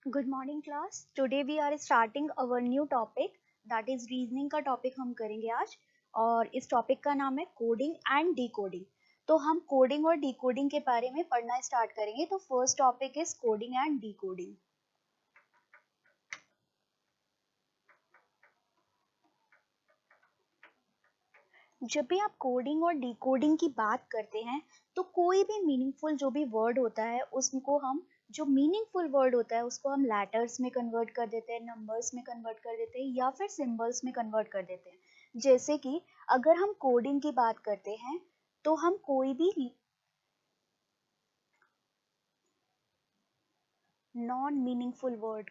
Good morning class. Today we are starting our new topic that is reasoning का topic हम करेंगे आज। और इस टॉपिक का नाम है कोडिंग एंड डिकोडिंग। तो हम कोडिंग और डिकोडिंग के बारे में पढ़ना स्टार्ट करेंगे। तो first topic is coding and decoding. जब भी आप कोडिंग और डिकोडिंग की बात करते हैं तो कोई भी मीनिंगफुल जो भी वर्ड होता है उसको हम जो मीनिंगफुल वर्ड होता है उसको हम लेटर्स में कन्वर्ट कर देते हैं, नंबर्स में कन्वर्ट कर देते हैं या फिर सिंबल्स में कन्वर्ट कर देते हैं। जैसे कि अगर हम कोडिंग की बात करते हैं तो हम कोई भी नॉन मीनिंगफुल वर्ड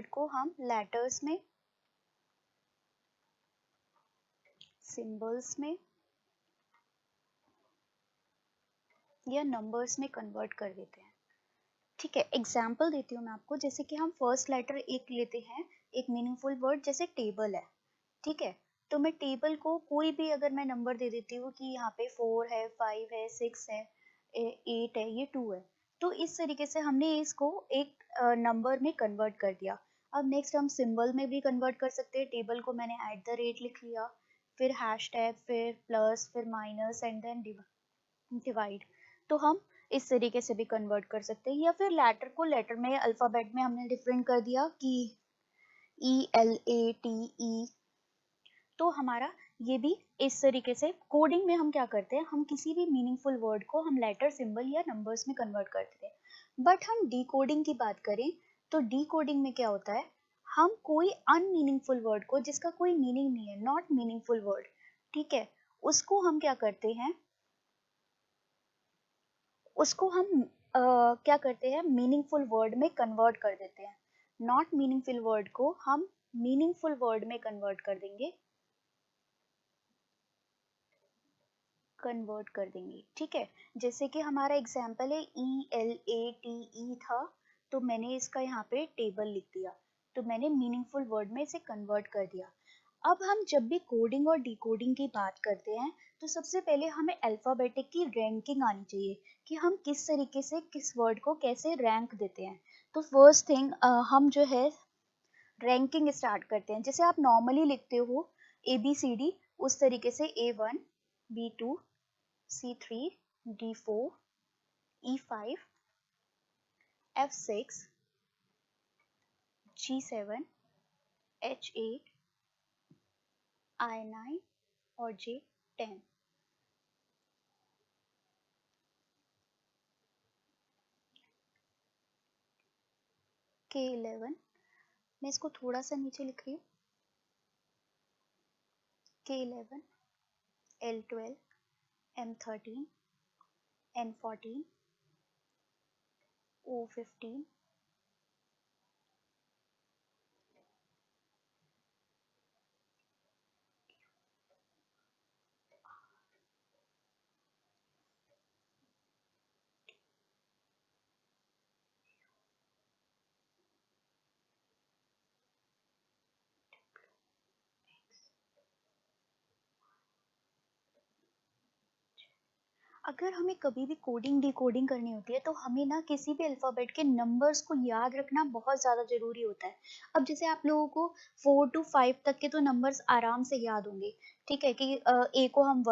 को हम लेटर्स में, सिंबल्स में या नंबर्स में कन्वर्ट कर देते हैं। ठीक है, एग्जाम्पल देती हूँ मैं आपको। जैसे कि हम फर्स्ट लेटर एक लेते हैं, एक मीनिंगफुल वर्ड जैसे टेबल है। ठीक है, तो मैं टेबल को कोई भी अगर मैं नंबर दे देती हूँ कि यहाँ पे 4 है, 5 है, 6 है, 8 है, ये 2 है, तो इस तरीके से हमने इसको एक नंबर में कन्वर्ट कर दिया। अब नेक्स्ट हम सिंबल में भी कन्वर्ट कर सकते हैं। टेबल को मैंने @ लिख लिया, फिर हैशटैग, फिर प्लस, फिर माइनस एंड देन डिवाइड। तो हम इस तरीके से भी कन्वर्ट कर सकते हैं। या फिर लेटर को लेटर में, अल्फाबेट में हमने डिफरेंट कर दिया कि ELATE। तो हमारा ये भी इस तरीके से कोडिंग में हम क्या करते हैं, हम किसी भी मीनिंगफुल वर्ड को हम लेटर, सिंबल या नंबर्स में कन्वर्ट करते हैं। बट हम डी कोडिंग की बात करें तो डी कोडिंग में क्या होता है, हम कोई अनमीनिंगफुल वर्ड को जिसका कोई मीनिंग नहीं है, नॉट मीनिंगफुल वर्ड, ठीक है, उसको हम क्या करते हैं, उसको हम क्या करते हैं, मीनिंगफुल वर्ड में कन्वर्ट कर देते हैं। नॉट मीनिंगफुल वर्ड को हम मीनिंगफुल वर्ड में कन्वर्ट कर देंगे। ठीक है, जैसे कि हमारा एग्जाम्पल है ELATE था, तो मैंने इसका यहाँ पे टेबल लिख दिया, तो मैंने मीनिंगफुल वर्ड में इसे कन्वर्ट कर दिया। अब हम जब भी कोडिंग और डिकोडिंग की बात करते हैं तो सबसे पहले हमें अल्फाबेटिक की रैंकिंग आनी चाहिए कि हम किस तरीके से किस वर्ड को कैसे रैंक देते हैं। तो फर्स्ट थिंग हम जो है रैंकिंग स्टार्ट करते हैं। जैसे आप नॉर्मली लिखते हो ABCD, उस तरीके से A1, B2, C3, D4, E5, F6, G7, H8, I9 और J10। K11, मैं इसको थोड़ा सा नीचे लिख रही हूँ, K11, L12, M13, N14, O15, अगर हमें कभी भी कोडिंग डिकोडिंग करनी होती है तो हमें ना किसी भी अल्फ़ाबेट के नंबर्स को याद रखना बहुत ज़्यादा ज़रूरी होता है। अब जैसे आप लोगों को 4 टू 5 तक के तो नंबर्स आराम से याद होंगे। ठीक है कि ए को हम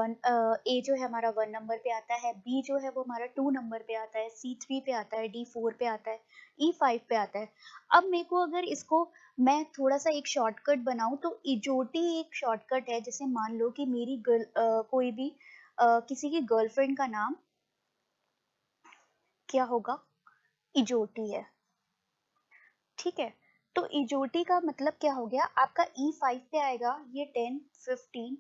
ए जो है हमारा 1 नंबर पे आता है, बी जो है वो हमारा 2 नंबर पे आता है, C3 पे आता है, D4 पे आता है, E5 पे आता है। अब मेरे को अगर इसको मैं थोड़ा सा एक शॉर्टकट बनाऊं तो इजोटी एक शॉर्टकट है। जैसे मान लो कि मेरी कोई भी किसी की गर्लफ्रेंड का नाम क्या होगा, इजोटी है। ठीक है, तो इजोटी का मतलब क्या हो गया, आपका E5 पे आएगा ये 10, 15,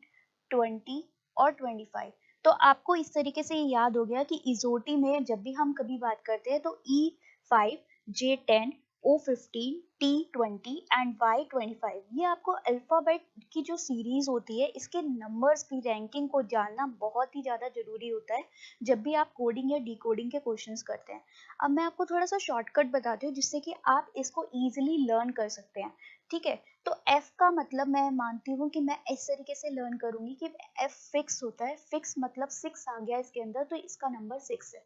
20 और 25। तो आपको इस तरीके से ये याद हो गया कि इजोटी में जब भी हम कभी बात करते हैं तो E5, J10, O15, T20 and Y25, ये आपको अल्फाबेट की जो सीरीज होती है इसके नंबर्स की रैंकिंग को जानना बहुत ही ज़्यादा ज़रूरी होता है जब भी आप कोडिंग या डिकोडिंग के क्वेश्चंस करते हैं। अब मैं आपको थोड़ा सा शॉर्टकट बताती हूँ जिससे कि आप इसको इजीली लर्न कर सकते हैं। ठीक है। तो एफ का मतलब मैं मानती हूँ कि मैं इस तरीके से लर्न करूंगी कि एफ फिक्स होता है, फिक्स मतलब 6 आ गया इसके अंदर तो इसका नंबर 6 है।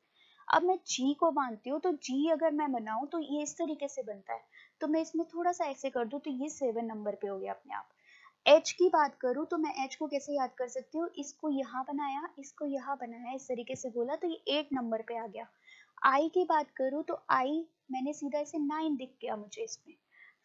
अब मैं जी को मानती हूँ, तो जी अगर मैं बनाऊं तो ये इस तरीके से बनता है, तो मैं इसमें थोड़ा सा ऐसे कर दूं तो ये 7 नंबर पे हो गया अपने आप। एच की बात करूं तो मैं एच को कैसे याद कर सकती हूँ, इसको यहाँ बनाया, इसको यहाँ बनाया, इस तरीके से बोला तो ये 8 नंबर पे आ गया। आई की बात करूं तो आई मैंने सीधा ऐसे 9 दिख गया मुझे इसमें।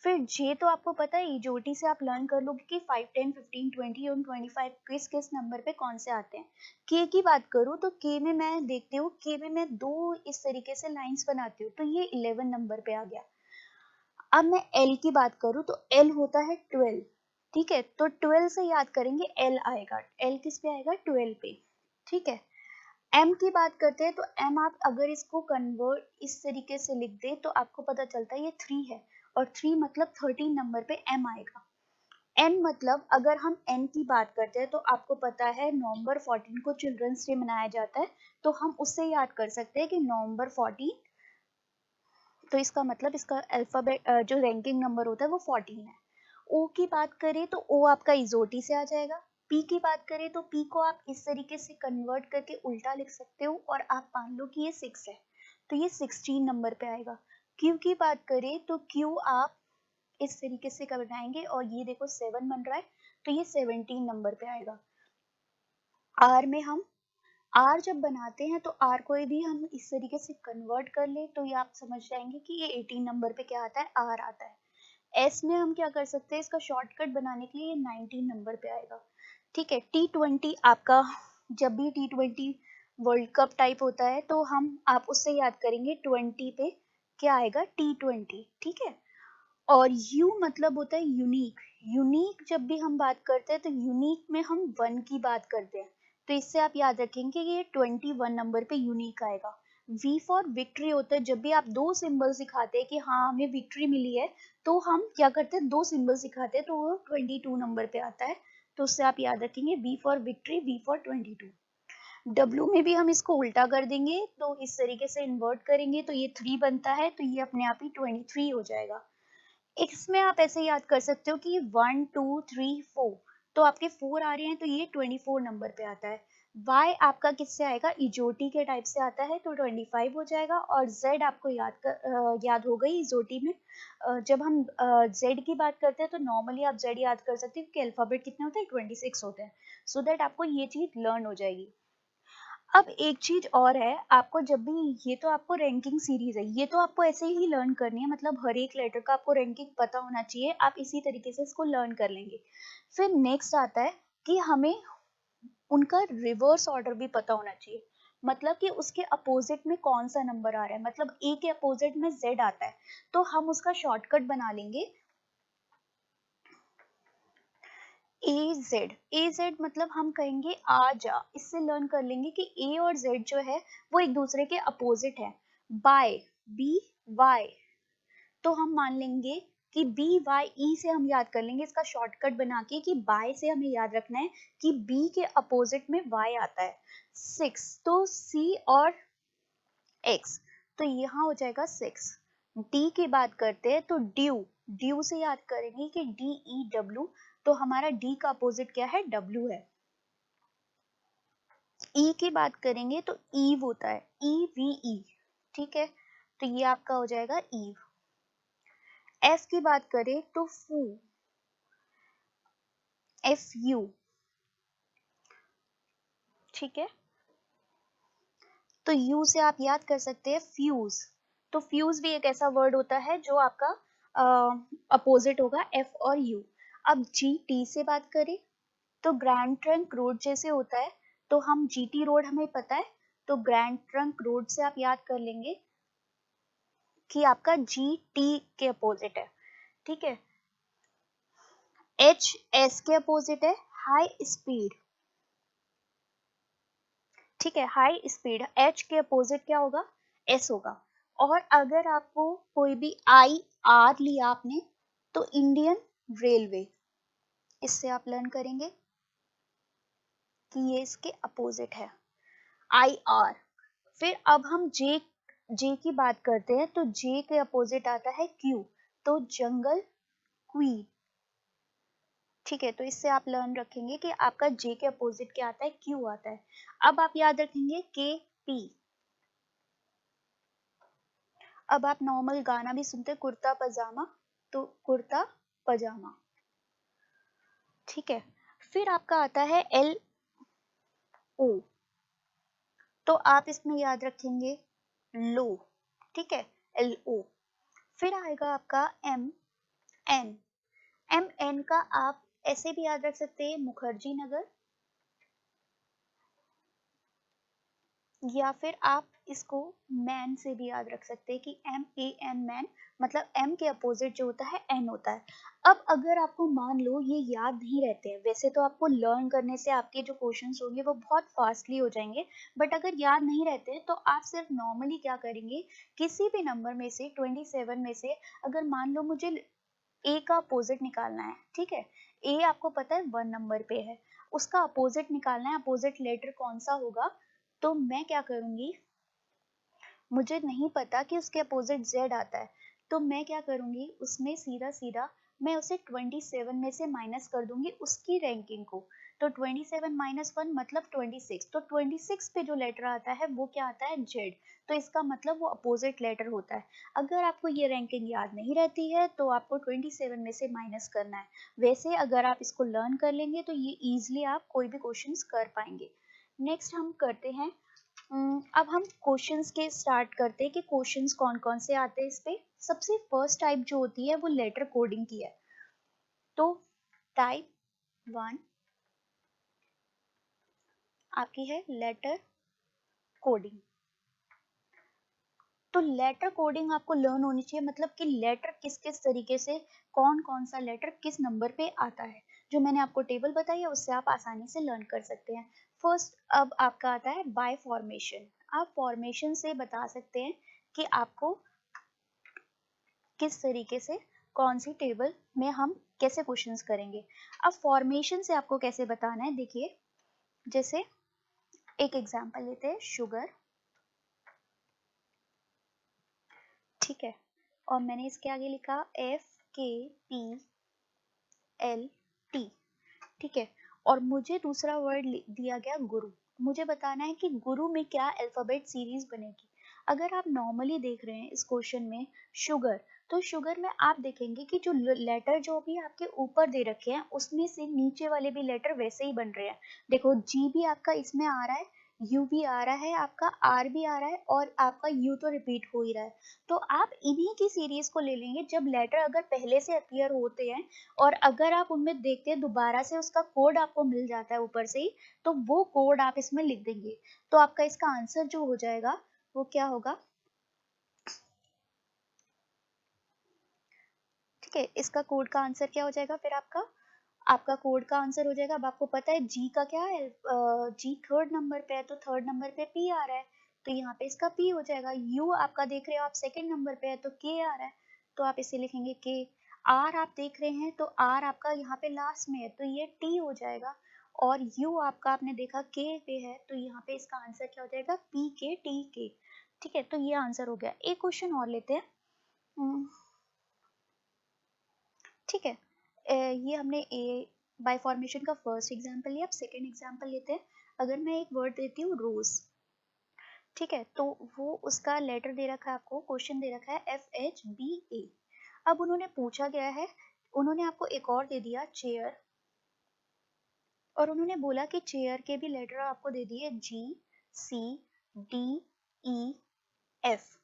फिर जे तो आपको पता है इजोटी से आप लर्न कर लोगे कि 5, 10, 15, 20 और 25 किस किस नंबर पे कौन से आते हैं। के की बात करूं तो के में मैं देखती हूँ, के में मैं 2 इस तरीके से लाइंस बनाती हूँ तो ये 11 नंबर पे आ गया। अब मैं एल की बात करूं तो एल होता है 12, ठीक है, तो 12 से याद करेंगे एल आएगा, एल किस पे आएगा 12 पे, ठीक है। एम की बात करते हैं तो एम आप अगर इसको कन्वर्ट इस तरीके से लिख दे तो आपको पता चलता है ये 3 है, और 3 मतलब 13 नंबर पे एम आएगा। एन मतलब अगर हम एन की बात करते हैं तो आपको पता है नवंबर 14 को चिल्ड्रंस डे मनाया जाता है, तो हम उससे याद कर सकते हैं कि नवंबर 14, तो इसका मतलब इसका अल्फाबेट जो रैंकिंग नंबर होता है वो 14 है। ओ की बात करें तो ओ आपका इजोटी से आ जाएगा। पी की बात करें तो पी को आप इस तरीके से कन्वर्ट करके उल्टा लिख सकते हो और आप मान लो कि ये 6 है, तो ये 16 नंबर पे आएगा। क्यू की बात करें तो क्यू आप इस तरीके से बनाएंगे और ये देखो 7 बन रहा है, तो ये 17 नंबर पे आएगा। आर में हम आर जब बनाते हैं तो आर को भी हम इस तरीके से कन्वर्ट कर ले तो ये आप समझ जाएंगे कि ये 18 नंबर पे क्या आता है, आर आता है। एस में हम क्या कर सकते हैं, इसका शॉर्टकट बनाने के लिए ये 19 नंबर पे आएगा, ठीक है। T20 आपका जब भी T20 वर्ल्ड कप टाइप होता है तो हम आप उससे याद करेंगे 20 पे क्या आएगा, T20, ठीक है। और यू मतलब होता है यूनिक, यूनिक जब भी हम बात करते हैं तो यूनिक में हम 1 की बात करते हैं, तो इससे आप याद रखेंगे कि ये 21 नंबर पे यूनिक आएगा। वी फॉर विक्ट्री होता है, जब भी आप 2 सिंबल सिखाते हैं कि हाँ हमें विक्ट्री मिली है तो हम क्या करते हैं 2 सिंबल सिखाते हैं तो वो 22 नंबर पे आता है, तो उससे आप याद रखेंगे V for victory, V for 22। W में भी हम इसको उल्टा कर देंगे तो इस तरीके से इन्वर्ट करेंगे तो ये 3 बनता है, तो ये अपने आप ही 23 हो जाएगा। इसमें आप ऐसे याद कर सकते हो कि 1, 2, 3, 4, तो आपके 4 आ रहे हैं तो ये 24 नंबर पे आता है। y आपका किससे आएगा, इजोटी के टाइप से आता है तो 25 हो जाएगा। और z आपको याद हो गई इजोटी में। जब हम z की बात करते हैं तो नॉर्मली आप z याद कर सकते हो कि अल्फाबेट कितने होते हैं, 26 होते हैं, सो दैट आपको ये चीज लर्न हो जाएगी। अब एक चीज और है, आपको जब भी ये तो आपको रैंकिंग सीरीज है, ये तो आपको ऐसे ही लर्न करनी है, मतलब हर एक लेटर का आपको रैंकिंग पता होना चाहिए, आप इसी तरीके से इसको लर्न कर लेंगे। फिर नेक्स्ट आता है कि हमें उनका रिवर्स ऑर्डर भी पता होना चाहिए, मतलब कि उसके अपोजिट में कौन सा नंबर आ रहा है, मतलब ए के अपोजिट में जेड आता है तो हम उसका शॉर्टकट बना लेंगे ए जेड मतलब हम कहेंगे आ जा, इससे लर्न कर लेंगे कि ए और जेड जो है वो एक दूसरे के अपोजिट है। बाय, बी वाई, तो हम मान लेंगे कि बी वाई ई से हम याद कर लेंगे इसका शॉर्टकट बना के कि बाय से हमें याद रखना है कि बी के अपोजिट में वाई आता है। 6 तो सी और एक्स, तो यहाँ हो जाएगा 6। डी की बात करते हैं तो ड्यू, ड्यू से याद करेंगे कि डी ई डब्ल्यू, तो हमारा डी का अपोजिट क्या है, डब्ल्यू है। ई की बात करेंगे तो ईव होता है, ई वी ई, ठीक है, तो ये आपका हो जाएगा ईव। एफ की बात करें तो फू, एफ यू, ठीक है, तो यू से आप याद कर सकते हैं फ्यूज, तो फ्यूज भी एक ऐसा वर्ड होता है जो आपका अपोजिट होगा एफ और यू। अब जी टी से बात करें तो ग्रैंड ट्रंक रोड जैसे होता है, तो हम जीटी रोड हमें पता है, तो ग्रैंड ट्रंक रोड से आप याद कर लेंगे कि आपका जी टी के अपोजिट है, ठीक है। एच एस के अपोजिट है, हाई स्पीड, ठीक है, हाई स्पीड, एच के अपोजिट क्या होगा, एस होगा। और अगर आपको कोई भी आई आर लिया आपने तो इंडियन रेलवे, इससे आप लर्न करेंगे कि ये इसके अपोजिट है, आई आर। फिर अब हम जे, जे की बात करते हैं तो जे के अपोजिट आता है क्यू, तो जंगल क्वीन। ठीक है, तो इससे आप लर्न रखेंगे कि आपका जे के अपोजिट क्या आता है, क्यू आता है। अब आप याद रखेंगे के पी। अब आप नॉर्मल गाना भी सुनते हैं कुर्ता पजामा, तो कुर्ता पजामा। ठीक है, फिर आपका आता है एल ओ, तो आप इसमें याद रखेंगे लो। ठीक है, एल ओ। फिर आएगा आपका एम एन। एम एन का आप ऐसे भी याद रख सकते हैं मुखर्जी नगर, या फिर आप इसको मैन से भी याद रख सकते हैं कि एम ए एन मैन, मतलब एम के अपोजिट जो होता है एन होता है। अब अगर आपको मान लो ये याद नहीं रहते हैं, वैसे तो आपको लर्न करने से आपके जो क्वेश्चंस होंगे वो बहुत फास्टली हो जाएंगे, बट अगर याद नहीं रहते हैं तो आप सिर्फ नॉर्मली क्या करेंगे, किसी भी नंबर में से 27 में से अगर मान लो मुझे ए का अपोजिट निकालना है, ठीक है, ए आपको पता है 1 नंबर पे है, उसका अपोजिट निकालना है, अपोजिट लेटर कौन सा होगा, तो मैं क्या करूंगी, मुझे नहीं पता कि उसके अपोजिट जेड आता है, तो मैं क्या करूंगी, उसमें सीधा सीधा मैं उसे 27 में से माइनस कर दूंगी उसकी रैंकिंग को, तो 27 माइनस 1 मतलब 26, तो 26 पे जो लेटर आता है वो क्या आता है, जेड, तो इसका मतलब वो अपोजिट लेटर होता है। अगर आपको ये रैंकिंग याद नहीं रहती है तो आपको 27 में से माइनस करना है, वैसे अगर आप इसको लर्न कर लेंगे तो ये इजिली आप कोई भी क्वेश्चंस कर पाएंगे। नेक्स्ट हम करते हैं, अब हम क्वेश्चंस के स्टार्ट करते हैं कि क्वेश्चंस कौन कौन से आते हैं इस पे। सबसे फर्स्ट टाइप जो होती है वो लेटर कोडिंग की है, तो टाइप 1 आपकी है लेटर कोडिंग। तो लेटर कोडिंग आपको लर्न होनी चाहिए, मतलब कि लेटर किस किस तरीके से, कौन कौन सा लेटर किस नंबर पे आता है, जो मैंने आपको टेबल बताई है उससे आप आसानी से लर्न कर सकते हैं। फर्स्ट अब आपका आता है बाय फॉर्मेशन। आप फॉर्मेशन से बता सकते हैं कि आपको किस तरीके से कौन सी टेबल में हम कैसे क्वेश्चंस करेंगे। अब फॉर्मेशन से आपको कैसे बताना है, देखिए, जैसे एक एग्जांपल लेते हैं, शुगर, ठीक है, और मैंने इसके आगे लिखा FKPLT, ठीक है, और मुझे दूसरा वर्ड दिया गया गुरु। मुझे बताना है कि गुरु में क्या अल्फाबेट सीरीज बनेगी। अगर आप नॉर्मली देख रहे हैं इस क्वेश्चन में शुगर, तो शुगर में आप देखेंगे कि जो लेटर जो भी आपके ऊपर दे रखे हैं उसमें से नीचे वाले भी लेटर वैसे ही बन रहे हैं। देखो जी भी आपका इसमें आ रहा है, यू भी आ रहा है, आपका आर भी आ रहा है, और आपका यू तो रिपीट हो ही रहा है। तो आप इन्हीं की सीरीज को ले लेंगे जब लेटर अगर पहले से अपीयर होते हैं, और अगर आप उनमें देखते हैं दोबारा से उसका कोड आपको मिल जाता है ऊपर से ही, तो वो कोड आप इसमें लिख देंगे, तो आपका इसका आंसर जो हो जाएगा वो क्या होगा, ठीक है, इसका कोड का आंसर क्या हो जाएगा, फिर आपका आपका कोड का आंसर हो जाएगा। अब आपको पता है जी का क्या है, जी थर्ड नंबर पे है, तो थर्ड नंबर पे पी आ रहा है, तो यहाँ पे इसका पी हो जाएगा। यू आपका देख रहे हो आप सेकंड नंबर पे है, तो के आ रहा है, तो आप इसे लिखेंगे के। आर आप देख रहे हैं तो आर आपका यहाँ पे लास्ट में है, तो ये टी हो जाएगा। और यू आपका आपने देखा के पे है, तो यहाँ पे इसका आंसर क्या हो जाएगा, पी के टी के। ठीक है, तो ये आंसर हो गया। एक क्वेश्चन और लेते हैं, ठीक है, ये हमने ए बाय फॉर्मेशन का फर्स्ट एग्जांपल लिया। अब सेकंड एग्जांपल लेते हैं। अगर मैं एक वर्ड देती हूँ रोज, ठीक है, तो वो उसका लेटर दे रखा है, आपको क्वेश्चन दे रखा है FHBA। अब उन्होंने पूछा गया है, उन्होंने आपको एक और दे दिया चेयर, और उन्होंने बोला कि चेयर के भी लेटर आपको दे दिए GCDEF।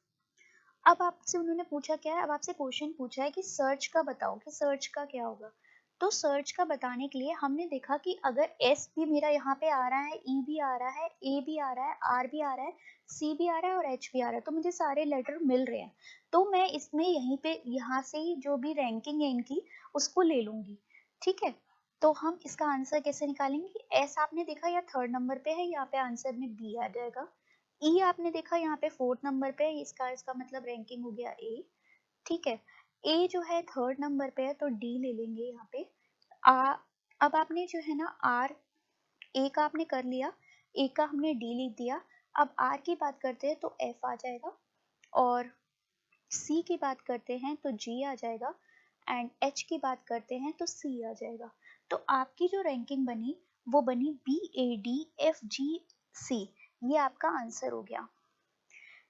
अब आपसे उन्होंने पूछा क्या है, अब आपसे क्वेश्चन पूछा है कि सर्च का बताओ, कि सर्च का क्या होगा। तो सर्च का बताने के लिए हमने देखा कि अगर एस भी मेरा यहाँ पे आ रहा है, ई भी आ रहा है, ए भी आ रहा है, आर भी आ रहा है, सी भी आ रहा है और एच भी आ रहा है, तो मुझे सारे लेटर मिल रहे हैं, तो मैं इसमें यहीं पे यहाँ से ही जो भी रैंकिंग है इनकी उसको ले लूंगी। ठीक है, तो हम इसका आंसर कैसे निकालेंगे, एस आपने देखा या थर्ड नंबर पे है, यहाँ पे आंसर में बी आ जाएगा। ई आपने देखा यहाँ पे फोर्थ नंबर पे है, इसका इसका मतलब रैंकिंग हो गया ए। ठीक है, ए जो है थर्ड नंबर पे है, तो डी ले लेंगे यहाँ पे। आ अब आपने जो है ना आर, ए का आपने कर लिया, ए का हमने डी लिख दिया। अब आर की बात करते हैं तो एफ आ जाएगा, और सी की बात करते हैं तो जी आ जाएगा, एंड एच की बात करते हैं तो सी आ जाएगा। तो आपकी जो रैंकिंग बनी वो बनी BADFGC, ये आपका आंसर हो गया।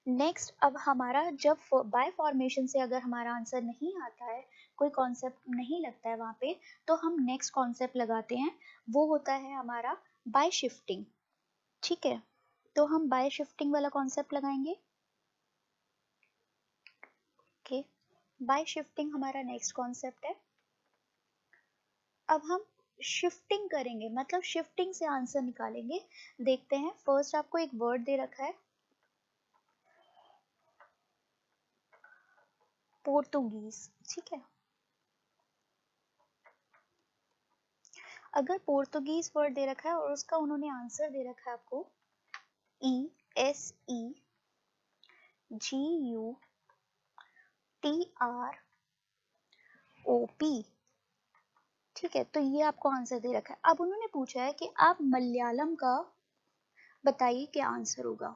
नेक्स्ट, अब हमारा जब बाय फॉर्मेशन से अगर हमारा आंसर नहीं आता है, कोई कॉन्सेप्ट नहीं लगता है वहाँ पे, तो हम नेक्स्ट कॉन्सेप्ट लगाते हैं, वो होता है हमारा बाय शिफ्टिंग। ठीक है, तो हम बाय शिफ्टिंग वाला कॉन्सेप्ट लगाएंगे। ओके, बाय शिफ्टिंग हमारा नेक्स्ट कॉन्सेप्ट है। अब हम शिफ्टिंग करेंगे, मतलब शिफ्टिंग से आंसर निकालेंगे। देखते हैं, फर्स्ट आपको एक वर्ड दे रखा है पोर्तुगीज। ठीक है, अगर पोर्तुगीज वर्ड दे रखा है और उसका उन्होंने आंसर दे रखा है आपको ESEGUTROP, ठीक है, तो ये आपको आंसर दे रखा है। अब उन्होंने पूछा है कि आप मलयालम का बताइए क्या आंसर होगा।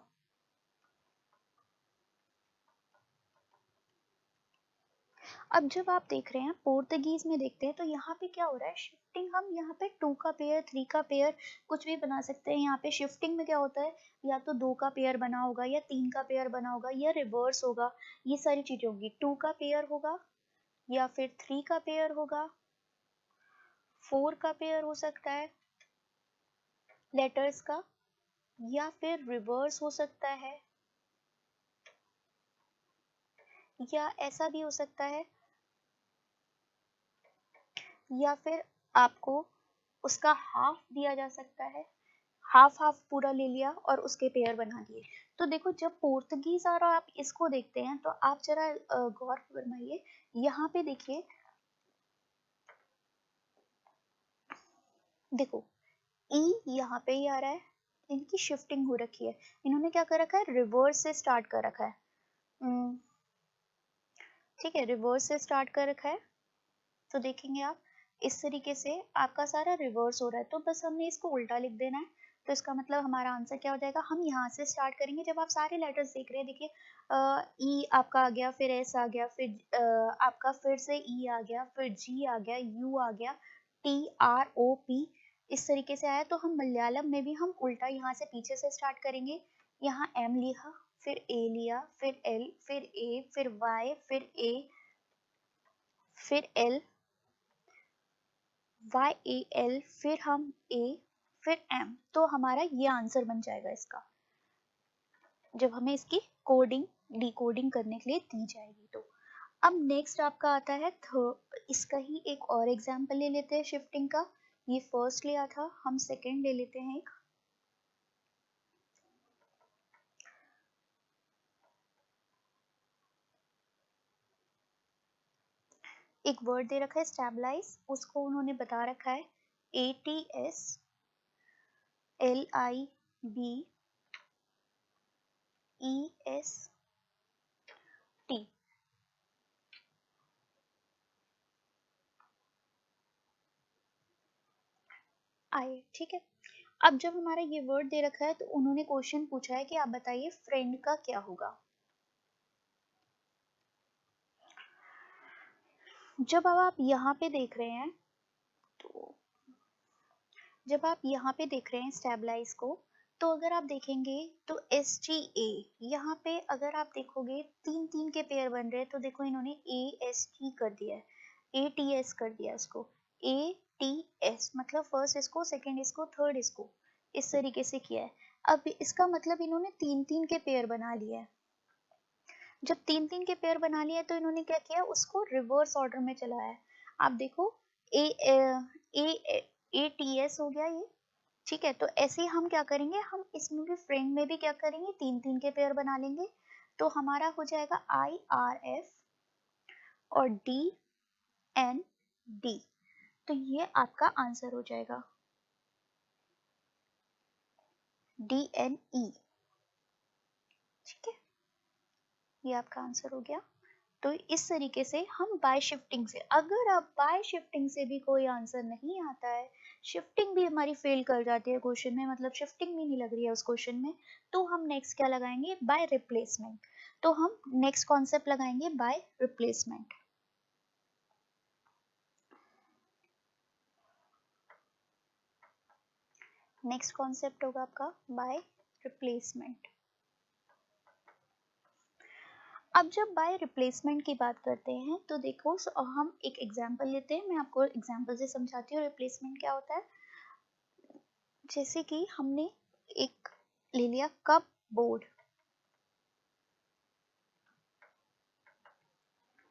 अब जब आप देख रहे हैं पोर्तुगीज में देखते हैं तो यहाँ पे क्या हो रहा है, शिफ्टिंग। हम यहाँ पे 2 का पेयर, 3 का पेयर कुछ भी बना सकते हैं। यहाँ पे शिफ्टिंग में क्या होता है, या तो 2 का पेयर बना होगा, या 3 का पेयर बना होगा, या रिवर्स होगा, ये सारी चीजें होंगी। 2 का पेयर होगा, या फिर 3 का पेयर होगा, 4 का पेयर हो सकता है लेटर्स का, या फिर रिवर्स हो सकता है, या ऐसा भी हो सकता है, या फिर आपको उसका हाफ दिया जा सकता है, हाफ हाफ पूरा ले लिया और उसके पेयर बना दिए। तो देखो, जब पोर्तुगीज और आप इसको देखते हैं तो आप जरा गौर फरमाइए, यहाँ पे देखिए, देखो ई यहाँ पे ही आ रहा है, इनकी शिफ्टिंग हो रखी है। इन्होंने क्या कर रखा है, रिवर्स से स्टार्ट कर रखा है। ठीक है, रिवर्स से स्टार्ट कर रखा है। तो देखेंगे आप, इस तरीके से आपका सारा रिवर्स हो रहा है, तो बस हमने इसको उल्टा लिख देना है। तो इसका मतलब हमारा आंसर क्या हो जाएगा, हम यहाँ से स्टार्ट करेंगे। जब आप सारे लेटर्स देख रहे हैं, देखिए ई आपका आ गया, फिर एस आ गया, फिर आपका फिर से ई आ गया, फिर जी आ गया, यू आ गया, TROP, इस तरीके से आया। तो हम मलयालम में भी हम उल्टा यहाँ से पीछे से स्टार्ट करेंगे। यहाँ एम लिखा, फिर ए लिया, फिर एल, फिर ए, फिर वाई, फिर ए, फिर एल, YAL, फिर हम A, फिर M। तो हमारा ये आंसर बन जाएगा इसका, जब हमें इसकी कोडिंग डिकोडिंग करने के लिए दी जाएगी। तो अब नेक्स्ट आपका आता है इसका ही एक और एग्जांपल ले लेते हैं शिफ्टिंग का। ये फर्स्ट लिया था, हम सेकंड ले लेते हैं। एक वर्ड दे रखा है स्टेबलाइज, उसको उन्होंने बता रखा है ATSLIBEST। आए, ठीक है। अब जब हमारा ये वर्ड दे रखा है तो उन्होंने क्वेश्चन पूछा है कि आप बताइए फ्रेंड का क्या होगा। जब अब आप यहाँ पे देख रहे हैं, तो जब आप यहाँ पे देख रहे हैं स्टेबलाइज को, तो अगर आप देखेंगे तो SGA, यहाँ पे अगर आप देखोगे 3 के पेयर बन रहे हैं। तो देखो, इन्होंने AST कर दिया है, ATS कर दिया इसको, ATS मतलब फर्स्ट इसको, सेकंड इसको, थर्ड इसको, इस तरीके से किया है। अब इसका मतलब इन्होंने 3 के पेयर बना लिया है। जब 3 के पेयर बना लिया तो इन्होंने क्या किया, उसको रिवर्स ऑर्डर में चलाया है। आप देखो, ए ए ATS हो गया ये। ठीक है, तो ऐसे ही हम क्या करेंगे, हम इसमें भी फ्रेंड में भी क्या करेंगे, 3 के पेयर बना लेंगे। तो हमारा हो जाएगा IRF और DND। तो ये आपका आंसर हो जाएगा DNE। ठीक है, ये आपका आंसर हो गया। तो इस तरीके से हम बाय शिफ्टिंग से, अगर आप बाय शिफ्टिंग से भी कोई आंसर नहीं आता है, शिफ्टिंग भी हमारी फेल कर जाती है क्वेश्चन में, मतलब शिफ्टिंग भी नहीं लग रही है उस क्वेश्चन में, तो हम नेक्स्ट क्या लगाएंगे, बाय रिप्लेसमेंट। तो हम नेक्स्ट कॉन्सेप्ट लगाएंगे बाय रिप्लेसमेंट। नेक्स्ट कॉन्सेप्ट होगा आपका बाय रिप्लेसमेंट। अब जब बाय रिप्लेसमेंट की बात करते हैं तो देखो हम एक एग्जांपल लेते हैं, मैं आपको एग्जांपल से समझाती हूँ रिप्लेसमेंट क्या होता है। जैसे कि हमने एक ले लिया कप बोर्ड,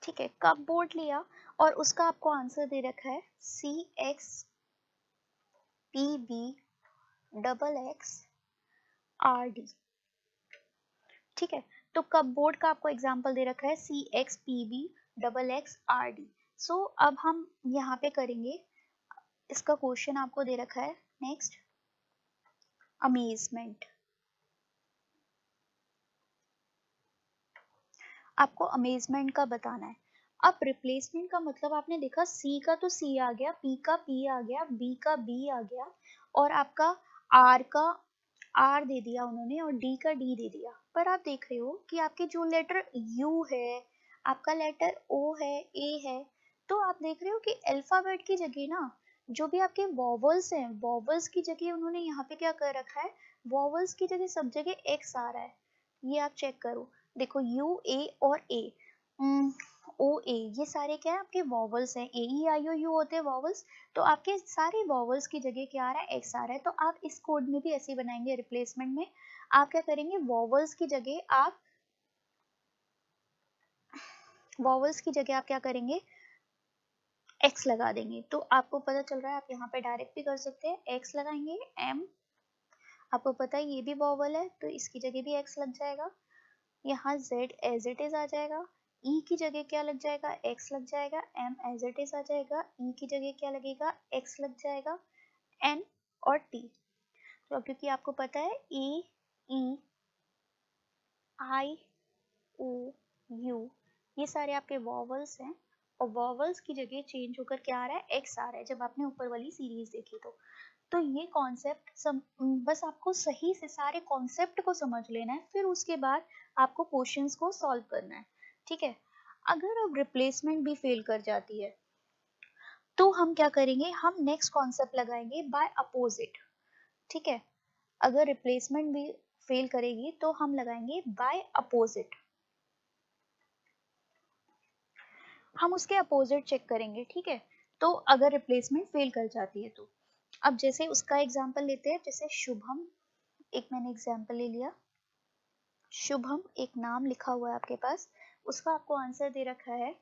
ठीक है, कप बोर्ड लिया और उसका आपको आंसर दे रखा है CXPB XX RD, ठीक है। तो कप बोर्ड का आपको एग्जांपल दे रखा है CXPB XX RD। सो अब हम यहाँ पे करेंगे, इसका क्वेश्चन आपको दे रखा है नेक्स्ट अमेजमेंट। आपको अमेजमेंट का बताना है। अब रिप्लेसमेंट का मतलब आपने देखा सी का तो सी आ गया, पी का पी आ गया, बी का बी आ गया और आपका आर का आर दे दिया उन्होंने और डी का डी दे दिया। पर आप देख रहे हो कि आपके जो लेटर यू है, आपका लेटर ओ है, ए है, तो आप देख रहे हो कि अल्फाबेट की जगह ना जो भी आपके वॉवल्स हैं, वॉवल्स की जगह उन्होंने यहाँ पे क्या कर रखा है, वॉवल्स की जगह सब जगह एक्स आ रहा है। ये आप चेक करो, देखो यू ए और ए, ओ ए, ये सारे क्या है आपके वॉवल्स हैं, ए ई आई ओ यू होते हैं वॉवल्स, तो आपके सारे वॉवल्स की जगह क्या आ रहा है, एक्स आ रहा है। तो आप इस कोड में भी ऐसे ही बनाएंगे रिप्लेसमेंट में, आप क्या करेंगे वॉवल्स की जगह आप क्या करेंगे एक्स लगा देंगे। तो आपको पता चल रहा है, आप यहाँ पे डायरेक्ट भी कर सकते हैं, एक्स लगाएंगे एम, आपको पता है ये भी वॉवल है तो इसकी जगह भी एक्स लग जाएगा, यहाँ z एज इट इज आ जाएगा, e की जगह क्या लग जाएगा, x लग जाएगा, m एज इट इज आ जाएगा, e की जगह क्या लगेगा, x लग जाएगा, n और t। तो क्योंकि आपको पता है e e i o u ये सारे आपके वॉवल्स हैं और वॉवल्स की जगह चेंज होकर क्या आ रहा है, x आ रहा है, जब आपने ऊपर वाली सीरीज देखी तो ये कॉन्सेप्ट बस आपको सही से सारे कॉन्सेप्ट को समझ लेना है, फिर उसके बाद आपको क्वेश्चंस को सॉल्व करना है, ठीक है। अगर अब रिप्लेसमेंट भी फेल कर जाती है तो हम क्या करेंगे, हम नेक्स्ट कॉन्सेप्ट लगाएंगे बाय अपोजिट, ठीक है। अगर रिप्लेसमेंट भी फेल करेगी तो हम लगाएंगे बाय अपोजिट, हम उसके अपोजिट चेक करेंगे, ठीक है। तो अगर रिप्लेसमेंट फेल कर जाती है तो अब जैसे उसका एग्जांपल लेते हैं, जैसे शुभम, एक मैंने एग्जांपल ले लिया, शुभम एक नाम लिखा हुआ है आपके पास, उसका आपको आंसर दे रखा है,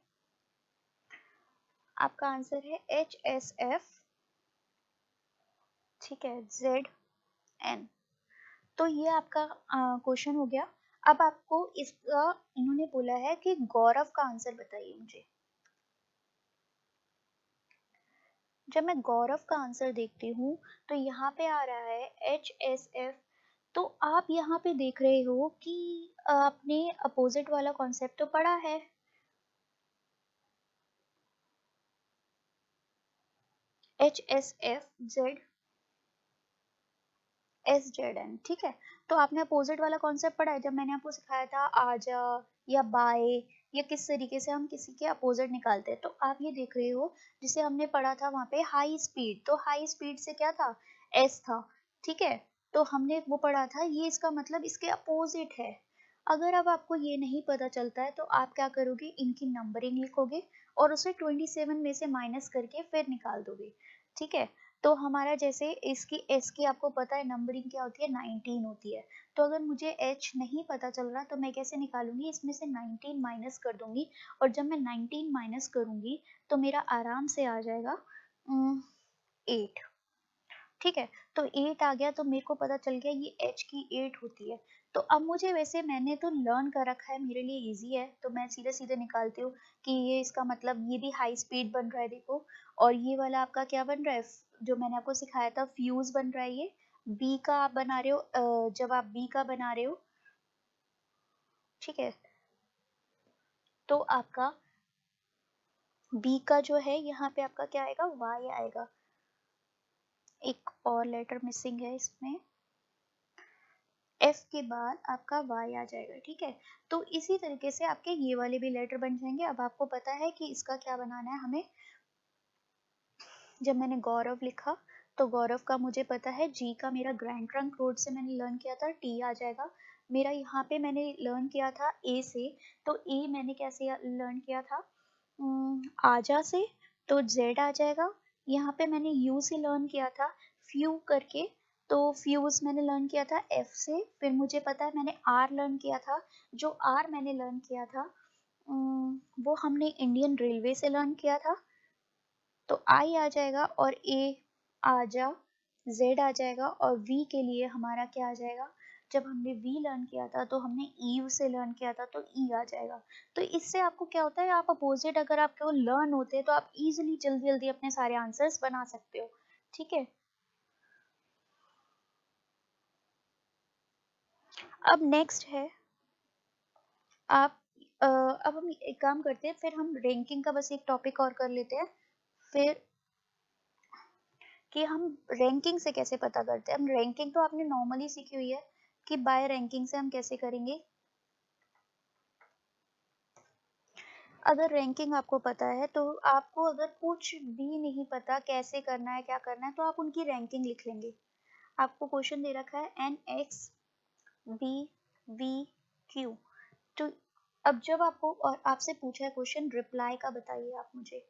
आपका आंसर है HSF, ठीक है, ZN। तो ये आपका क्वेश्चन हो गया। अब आपको इसका इन्होंने बोला है कि गौरव का आंसर बताइए मुझे। जब मैं गौरव का आंसर देखती हूँ तो यहाँ पे आ रहा है HSF, तो आप यहाँ पे देख रहे हो कि आपने अपोजिट वाला कॉन्सेप्ट तो पढ़ा है, HSF SZN, ठीक है। तो आपने अपोजिट वाला कॉन्सेप्ट पढ़ा है, जब मैंने आपको सिखाया था आजा या बाय या किस तरीके से हम किसी के अपोजिट निकालते हैं, तो आप ये देख रहे हो जिसे हमने पढ़ा था वहां पे हाई स्पीड, तो हाई स्पीड से क्या था, एस था, ठीक है। तो हमने वो पढ़ा था, ये इसका मतलब इसके अपोजिट है। अगर अब आपको ये नहीं पता चलता है तो आप क्या करोगे, इनकी नंबरिंग लिखोगे और उसे 27 में से माइनस करके फिर निकाल दोगे, ठीक है। तो हमारा जैसे इसकी एस की आपको पता है नंबरिंग क्या होती है, 19 होती है। तो अगर मुझे एच नहीं पता चल रहा तो मैं कैसे निकालूंगी, इसमें से 19 माइनस कर दूंगी और जब मैं 19 माइनस करूंगी तो मेरा आराम से आ जाएगा 8, ठीक है। तो 8 आ गया तो मेरे को पता चल गया ये एच की 8 होती है। तो अब मुझे वैसे मैंने तो लर्न कर रखा है, मेरे लिए इजी है, तो मैं सीधे सीधे निकालती हूँ कि ये इसका मतलब ये भी हाई स्पीड बन रहा है देखो, और ये वाला आपका क्या बन रहा है, जो मैंने आपको सिखाया था फ्यूज बन रहा है, ये बी का आप बना रहे हो, जब आप बी का बना रहे हो, ठीक है, तो आपका बी का जो है यहाँ पे आपका क्या आएगा, वाई आएगा, एक और लेटर मिसिंग है इसमें, एफ के बाद आपका वाई आ जाएगा, ठीक है। तो इसी तरीके से आपके ये वाले भी लेटर बन जाएंगे। अब आपको पता है कि इसका क्या बनाना है हमें, जब मैंने गौरव लिखा तो गौरव का मुझे पता है, जी का मेरा ग्रैंड ट्रंक रोड से मैंने लर्न किया था, टी आ जाएगा। मेरा यहाँ पे मैंने लर्न किया था ए से, तो ए मैंने कैसे लर्न किया था, आजा से, तो जेड आ जाएगा। यहाँ पे मैंने यू से लर्न किया था फ्यू करके, तो फ्यूज मैंने लर्न किया था एफ से। फिर मुझे पता है मैंने आर लर्न किया था, जो आर मैंने लर्न किया था वो हमने इंडियन रेलवे से लर्न किया था, तो आई आ जाएगा, और ए आजा, जेड आ जाएगा, और वी के लिए हमारा क्या आ जाएगा, जब हमने वी लर्न किया था तो हमने ईव से लर्न किया था, तो ई आ जाएगा। तो इससे आपको क्या होता है, आप अपोजिट अगर आपको लर्न होते हैं तो आप इजीली जल्दी जल्दी अपने सारे आंसर्स बना सकते हो। ठीक है, अब नेक्स्ट है आप अब हम एक काम करते हैं, फिर हम रैंकिंग का बस एक टॉपिक और कर लेते हैं, फिर कि हम रैंकिंग से कैसे पता करते हैं। हम रैंकिंग तो आपने नॉर्मली सीखी हुई है कि बाय रैंकिंग से हम कैसे करेंगे। अगर रैंकिंग आपको पता है तो आपको अगर कुछ भी नहीं पता कैसे करना है क्या करना है, तो आप उनकी रैंकिंग लिख लेंगे। आपको क्वेश्चन दे रखा है N X B V Q, तो अब जब आपको और आपसे पूछा है क्वेश्चन रिप्लाई का बताइए आप मुझे,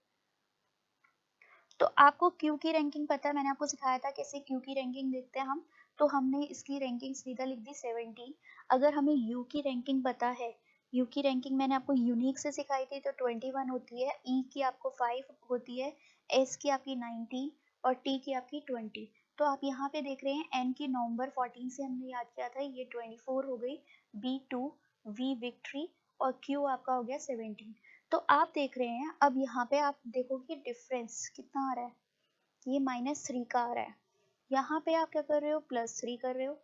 तो आपको क्यू की रैंकिंग पता है, मैंने आपको सिखाया था कैसे क्यू की रैंकिंग देखते हैं हम, तो हमने इसकी रैंकिंग सीधा लिख दी 17। अगर हमें यू की रैंकिंग पता है, यू की रैंकिंग मैंने आपको यूनिक से सिखाई थी, तो 21 होती है, ई की आपको 5 होती है, एस की आपकी 19 और टी की आपकी 20। तो आप यहाँ पे देख रहे हैं एन की नवंबर 14 से हमने याद किया था, ये 24 हो गई, बी 2, वी विक्ट्री, और क्यू आपका हो गया 17। तो आप देख रहे हैं, अब यहाँ पे आप देखोगे डिफरेंस कितना आ रहा है, ये -3 का आ रहा है। यहाँ पे आप क्या कर रहे हो, +3 कर रहे हो।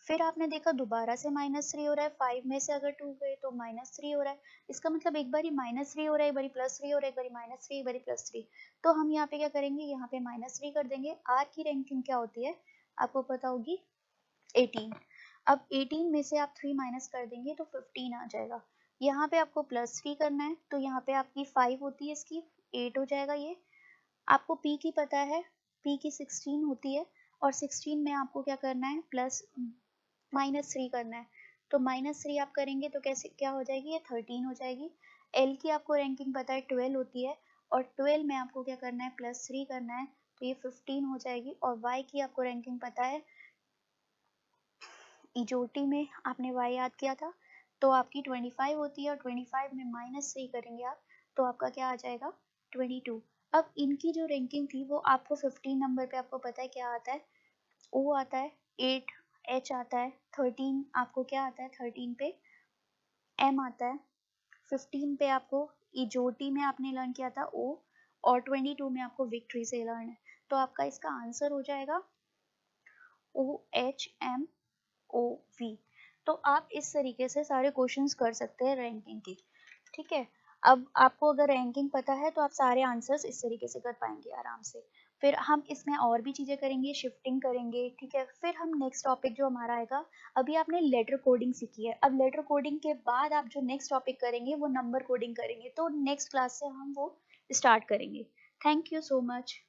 फिर आपने देखा दोबारा से -3 हो रहा है, 5 में से अगर 2 गए तो -3 हो रहा है। इसका मतलब एक बारी -3 हो रहा है, एक बारी +3 हो रहा है, एक बारी -3, एक बारी +3। तो हम यहाँ पे क्या करेंगे, यहाँ पे -3 कर देंगे। आर की रैंकिंग क्या होती है आपको पता होगी, 18। अब 18 में से आप 3 माइनस कर देंगे तो 15 आ जाएगा। यहाँ पे आपको +3 करना है, तो यहाँ पे आपकी 5 होती है, इसकी 8 हो जाएगा। ये आपको पी की पता है, पी की 16 होती है, और 16 में आपको क्या करना है, -3 करना है। तो -3 आप करेंगे तो कैसे क्या हो जाएगी, ये 13 हो जाएगी। एल की आपको रैंकिंग पता है 12 होती है, और 12 में आपको क्या करना है, +3 करना है, तो ये 15 हो जाएगी। और वाई की आपको रैंकिंग पता है, इजोटी में आपने y याद किया था, तो आपकी 25 होती है, और 25 में -3 करेंगे आप, तो आपका क्या आ जाएगा, 22। अब इनकी जो रैंकिंग थी वो आपको 15 नंबर पे आपको पता है क्या आता है, ओ आता है, 8 एच आता है, 13 आपको क्या आता है, 13 पे एम आता है, 15 पे आपको इजोटी में आपने लर्न किया था ओ, और 22 में आपको विक्ट्री से लर्न है। तो आपका इसका आंसर हो जाएगा OHM OV। तो आप इस तरीके से सारे क्वेश्चंस कर सकते हैं रैंकिंग की। ठीक है, अब आपको अगर रैंकिंग पता है तो आप सारे आंसर्स इस तरीके से कर पाएंगे आराम से। फिर हम इसमें और भी चीज़ें करेंगे, शिफ्टिंग करेंगे। ठीक है, फिर हम नेक्स्ट टॉपिक जो हमारा आएगा, अभी आपने लेटर कोडिंग सीखी है, अब लेटर कोडिंग के बाद आप जो नेक्स्ट टॉपिक करेंगे वो नंबर कोडिंग करेंगे, तो नेक्स्ट क्लास से हम वो स्टार्ट करेंगे। Thank you so much.